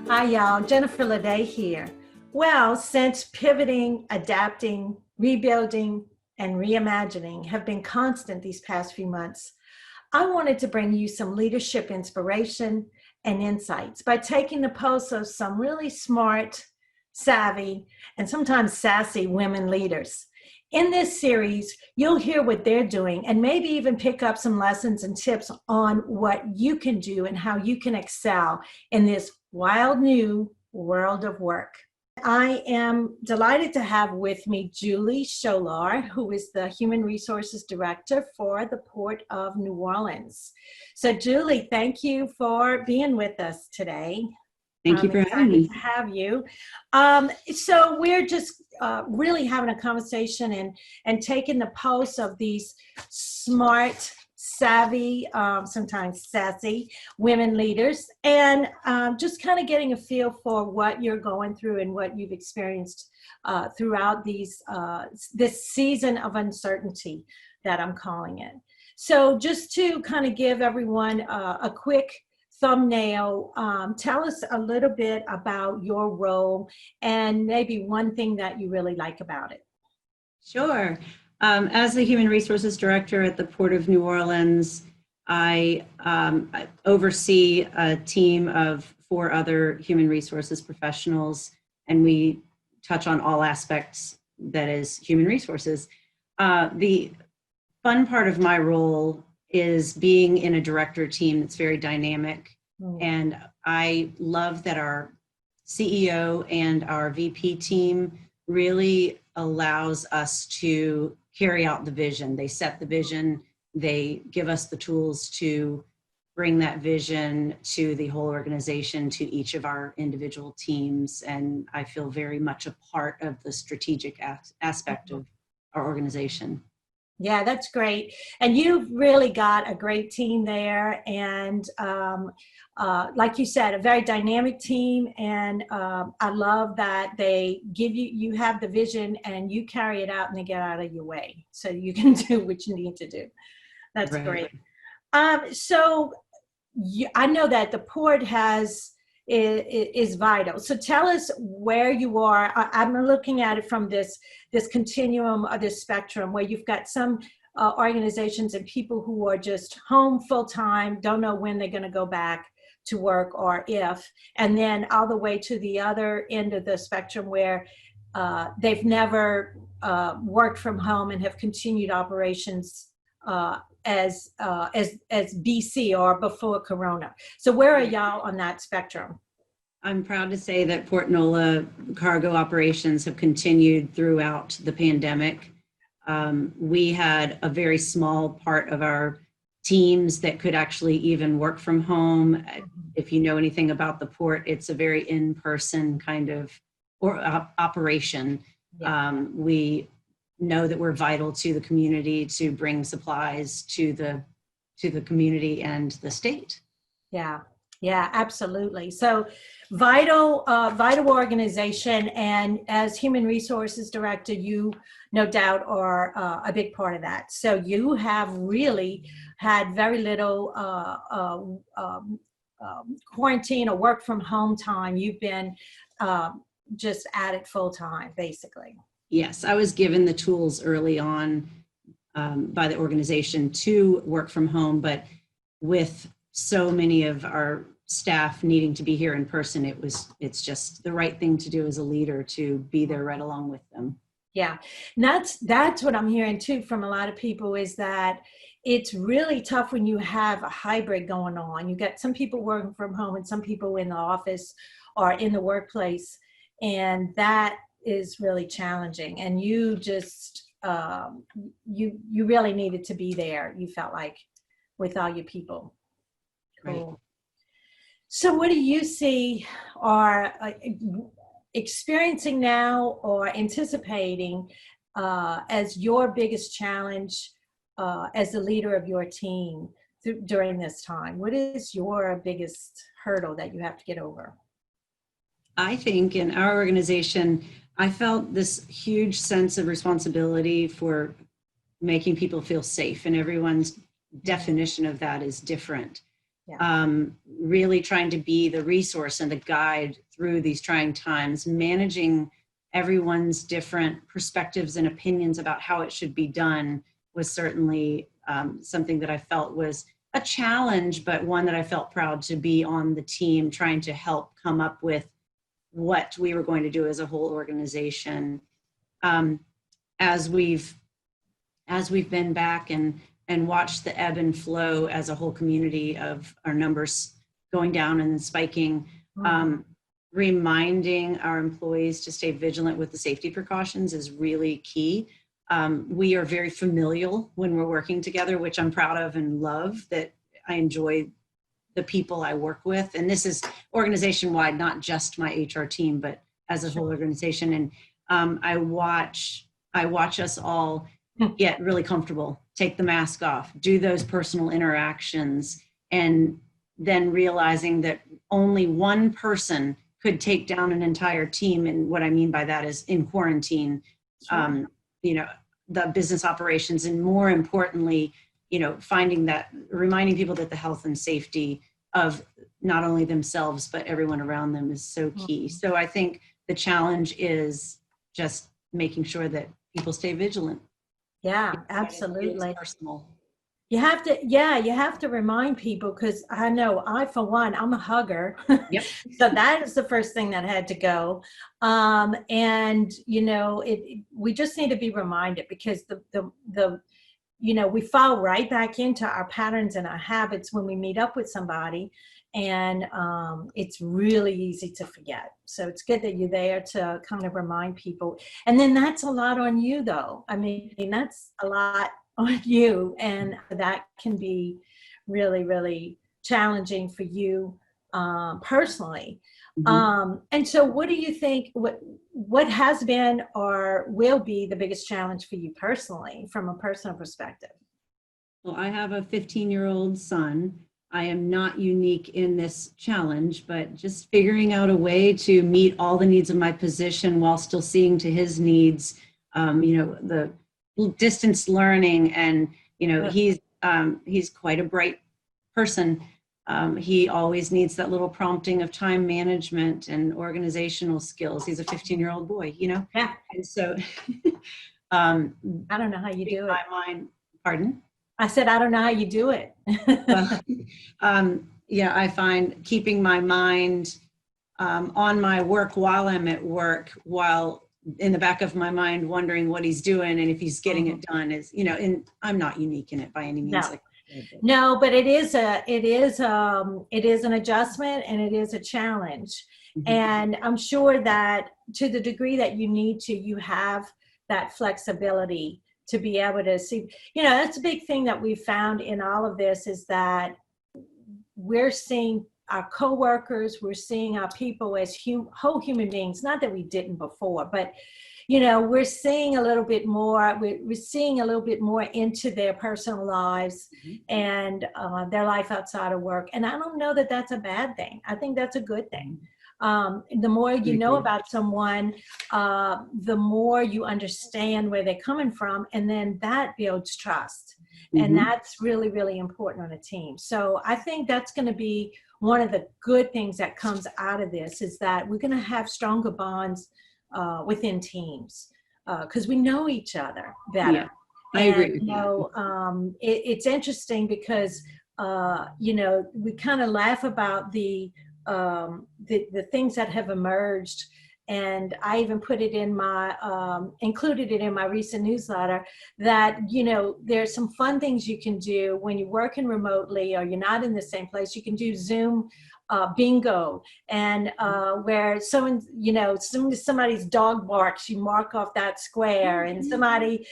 Hi, y'all. Jennifer Ledet here. Well, since pivoting, adapting, rebuilding, and reimagining have been constant these past few months, I wanted to bring you some leadership inspiration and insights by taking the pulse of some really smart, savvy, and sometimes sassy women leaders. In this series, you'll hear what they're doing and maybe even pick up some lessons and tips on what you can do and how you can excel in this wild new world of work. I am delighted to have with me Juli Scholar, who is the Human Resources Director for the Port of New Orleans. So Juli, thank you for being with us today. Thank you for having me. To have you. So we're just really having a conversation and taking the pulse of these smart, savvy, sometimes sassy women leaders, and just kind of getting a feel for what you're going through and what you've experienced throughout this season of uncertainty that I'm calling it. So just to kind of give everyone a quick thumbnail, tell us a little bit about your role and maybe one thing that you really like about it. Sure. As the Human Resources Director at the Port of New Orleans, I oversee a team of 4 other human resources professionals, and we touch on all aspects that is human resources. The fun part of my role is being in a director team that's very dynamic. And I love that our CEO and our VP team really allows us to carry out the vision. They set the vision, they give us the tools to bring that vision to the whole organization, to each of our individual teams. And I feel very much a part of the strategic aspect of our organization. Yeah, that's great. And you've really got a great team there. And like you said, a very dynamic team. And I love that they give you have the vision and you carry it out and they get out of your way so you can do what you need to do. That's right. Great. So I know that the port is vital. So tell us where you are. I'm looking at it from this continuum or this spectrum where you've got some organizations and people who are just home full time, don't know when they're going to go back to work or if, and then all the way to the other end of the spectrum where they've never worked from home and have continued operations as BC or before Corona. So where are y'all on that spectrum? I'm proud to say that Port Nola cargo operations have continued throughout the pandemic. We had a very small part of our teams that could actually even work from home. If you know anything about the port, it's a very in-person kind of operation. Yeah. We know that we're vital to the community to bring supplies to the community and the state. Yeah, absolutely. So vital organization, and as Human Resources Director, you no doubt are a big part of that. So you have really had very little quarantine or work from home time. You've been just at it full time, basically. Yes, I was given the tools early on by the organization to work from home, but with so many of our staff needing to be here in person, it's just the right thing to do as a leader to be there right along with them. Yeah, and that's what I'm hearing too from a lot of people, is that it's really tough when you have a hybrid going on. You got some people working from home and some people in the office or in the workplace, and that is really challenging. And you just you really needed to be there, you felt like, with all your people. Cool. Right. So what do you see are experiencing now or anticipating as your biggest challenge as the leader of your team during this time? What is your biggest hurdle that you have to get over? I think in our organization, I felt this huge sense of responsibility for making people feel safe, and everyone's definition of that is different. Yeah. Really trying to be the resource and the guide through these trying times, managing everyone's different perspectives and opinions about how it should be done was certainly something that I felt was a challenge, but one that I felt proud to be on the team trying to help come up with what we were going to do as a whole organization. As we've been back and watched the ebb and flow as a whole community of our numbers going down and then spiking, reminding our employees to stay vigilant with the safety precautions is really key. We are very familial when we're working together, which I'm proud of and love, that I enjoy the people I work with. And this is organization-wide, not just my HR team, but as a whole organization. And I watch us all get really comfortable, take the mask off, do those personal interactions, and then realizing that only one person could take down an entire team. And what I mean by that is in quarantine, sure. The business operations, and more importantly, reminding people that the health and safety of not only themselves, but everyone around them is so key. So I think the challenge is just making sure that people stay vigilant. Yeah, absolutely. It's personal. You have to remind people, because I know for one, I'm a hugger. Yep. So that is the first thing that had to go. And we just need to be reminded, because we fall right back into our patterns and our habits when we meet up with somebody, and it's really easy to forget. So it's good that you're there to kind of remind people. And then that's a lot on you, though. I mean, that's a lot on you, and that can be really, really challenging for you personally. And so what do you think, what has been or will be the biggest challenge for you personally from a personal perspective? Well, I have a 15-year-old son. I am not unique in this challenge, but just figuring out a way to meet all the needs of my position while still seeing to his needs, the distance learning, and he's quite a bright person. He always needs that little prompting of time management and organizational skills. He's a 15-year-old boy, Yeah. And so I don't know how you do it. Pardon? I said, I don't know how you do it. I find keeping my mind on my work while I'm at work, while in the back of my mind wondering what he's doing and if he's getting it done is, and I'm not unique in it by any means. No, but it is an adjustment, and it is a challenge. And I'm sure that to the degree that you need to, you have that flexibility to be able to see, that's a big thing that we found in all of this, is that we're seeing our coworkers, we're seeing our people as whole human beings. Not that we didn't before, but we're seeing a little bit more. We're seeing a little bit more into their personal lives and their life outside of work. And I don't know that that's a bad thing. I think that's a good thing. The more you know about someone, the more you understand where they're coming from, and then that builds trust. And that's really, really important on a team. So I think that's going to be one of the good things that comes out of this, is that we're going to have stronger bonds within teams, because we know each other better. I agree. It's interesting because we kind of laugh about the things that have emerged, and I even put it in my included it in my recent newsletter, that there's some fun things you can do when you're working remotely or you're not in the same place. You can do Zoom bingo, and where someone, as soon as somebody's dog barks, you mark off that square, and somebody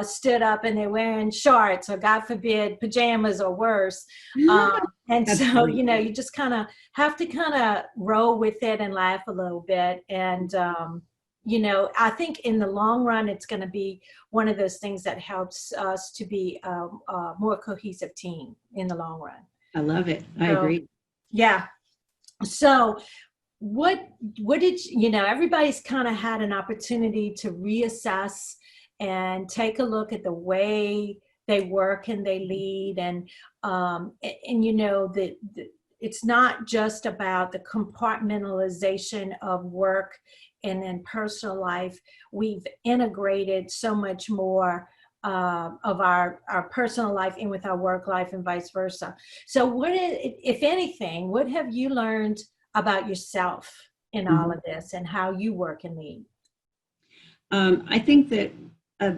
stood up and they're wearing shorts or, God forbid, pajamas or worse. And so, you just kind of have to roll with it and laugh a little bit. And, I think in the long run, it's going to be one of those things that helps us to be a more cohesive team in the long run. I love it. I agree. Yeah. So what did everybody's kind of had an opportunity to reassess and take a look at the way they work and they lead. And you know, it's not just about the compartmentalization of work and then personal life. We've integrated so much more of our personal life in with our work life and vice versa. So what, if anything, what have you learned about yourself in all of this and how you work and lead? I think that a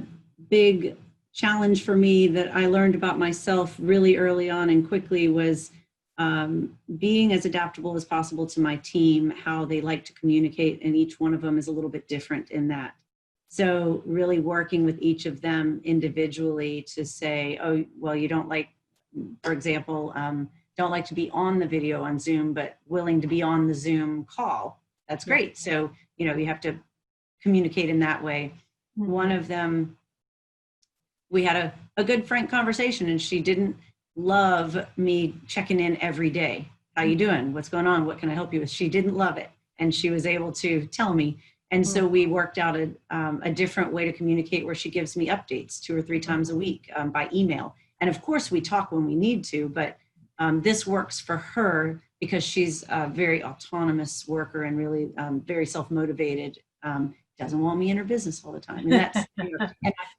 big challenge for me that I learned about myself really early on and quickly was being as adaptable as possible to my team, how they like to communicate, and each one of them is a little bit different in that. So really working with each of them individually to say, oh, well, you don't like, for example, don't like to be on the video on Zoom, but willing to be on the Zoom call. That's great. So, you know, you have to communicate in that way. One of them, we had a good frank conversation, and she didn't love me checking in every day. How you doing? What's going on? What can I help you with? She didn't love it. And she was able to tell me. And so we worked out a different way to communicate, where she gives me updates 2 or 3 times a week by email. And of course we talk when we need to, but this works for her because she's a very autonomous worker and really very self-motivated. Doesn't want me in her business all the time. And that's, you know,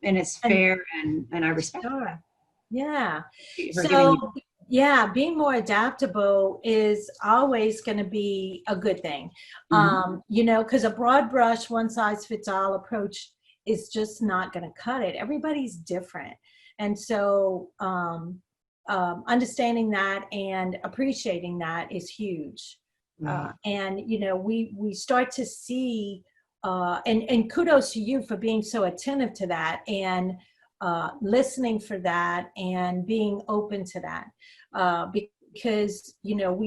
and it's fair, and I respect Sure. Yeah. her. So yeah, being more adaptable is always going to be a good thing. You know, because a broad brush, one size fits all approach is just not going to cut it. Everybody's different. And so understanding that and appreciating that is huge. And, you know, we start to see, and kudos to you for being so attentive to that and listening for that and being open to that. Because, you know,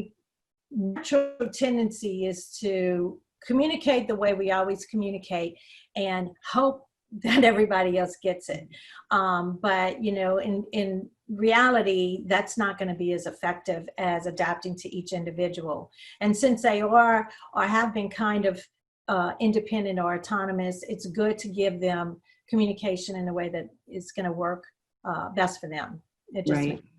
natural tendency is to communicate the way we always communicate and hope that everybody else gets it. But, you know, in reality, that's not going to be as effective as adapting to each individual. And since they are or have been kind of independent or autonomous, it's good to give them communication in a way that is going to work best for them. It just makes sense.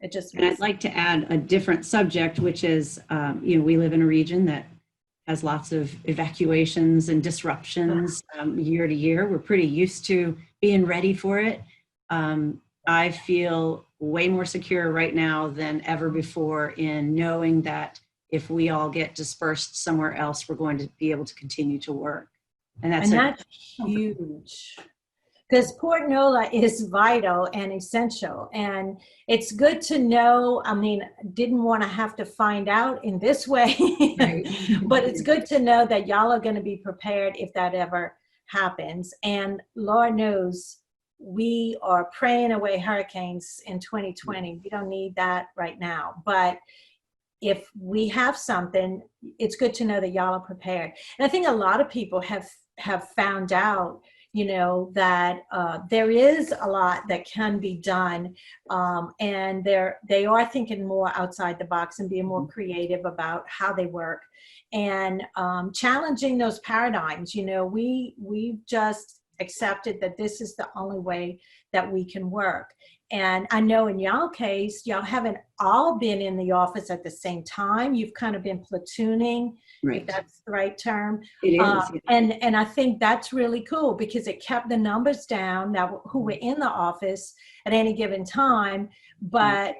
It just and I'd like to add a different subject, which is, you know, we live in a region that has lots of evacuations and disruptions year to year. We're pretty used to being ready for it. I feel way more secure right now than ever before in knowing that if we all get dispersed somewhere else, we're going to be able to continue to work. And that's huge. Because Port Nola is vital and essential. And it's good to know, I mean, didn't want to have to find out in this way, but it's good to know that y'all are going to be prepared if that ever happens. And Lord knows, we are praying away hurricanes in 2020. We don't need that right now. But if we have something, it's good to know that y'all are prepared. And I think a lot of people have found out, you know, that there is a lot that can be done, and they are thinking more outside the box and being more creative about how they work and challenging those paradigms. You know, we've just accepted that this is the only way that we can work. And I know in y'all case, y'all haven't all been in the office at the same time. You've kind of been platooning, if that's the right term. It is. And I think that's really cool because it kept the numbers down now who were in the office at any given time, but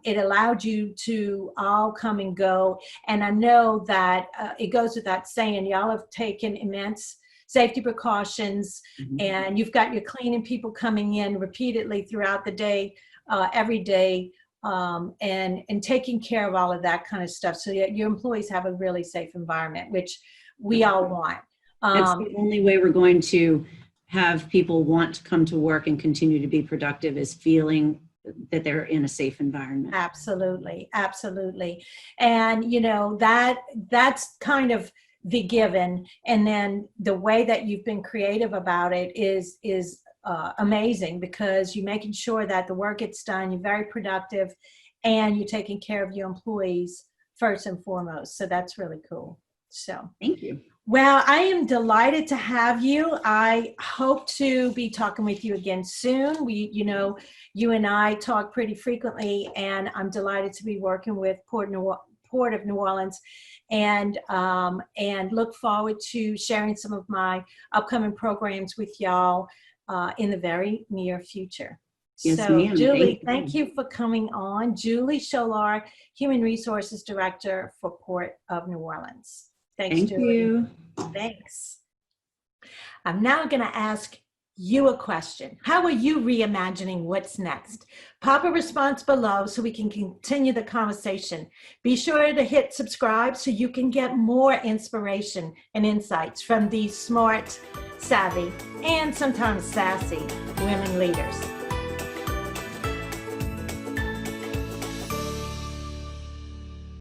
it allowed you to all come and go. And I know that it goes without saying, y'all have taken immense safety precautions, and you've got your cleaning people coming in repeatedly throughout the day, every day, and taking care of all of that kind of stuff. So your employees have a really safe environment, which we all want. That's the only way we're going to have people want to come to work and continue to be productive, is feeling that they're in a safe environment. Absolutely. Absolutely. And, you know, that's kind of the given, and then the way that you've been creative about it is amazing, because you're making sure that the work gets done, you're very productive, and you're taking care of your employees first and foremost. So that's really cool. So thank you. Well, I am delighted to have you. I hope to be talking with you again soon. You and I talk pretty frequently, and I'm delighted to be working with Port of New Orleans, and look forward to sharing some of my upcoming programs with y'all in the very near future. Yes, So, ma'am. Julie, thank you for coming on. Julie Scholar, Human Resources Director for Port of New Orleans. Thanks, Thank Julie. you. Thanks. I'm now going to ask you a question. How are you reimagining what's next? Pop a response below so we can continue the conversation. Be sure to hit subscribe so you can get more inspiration and insights from these smart, savvy, and sometimes sassy women leaders.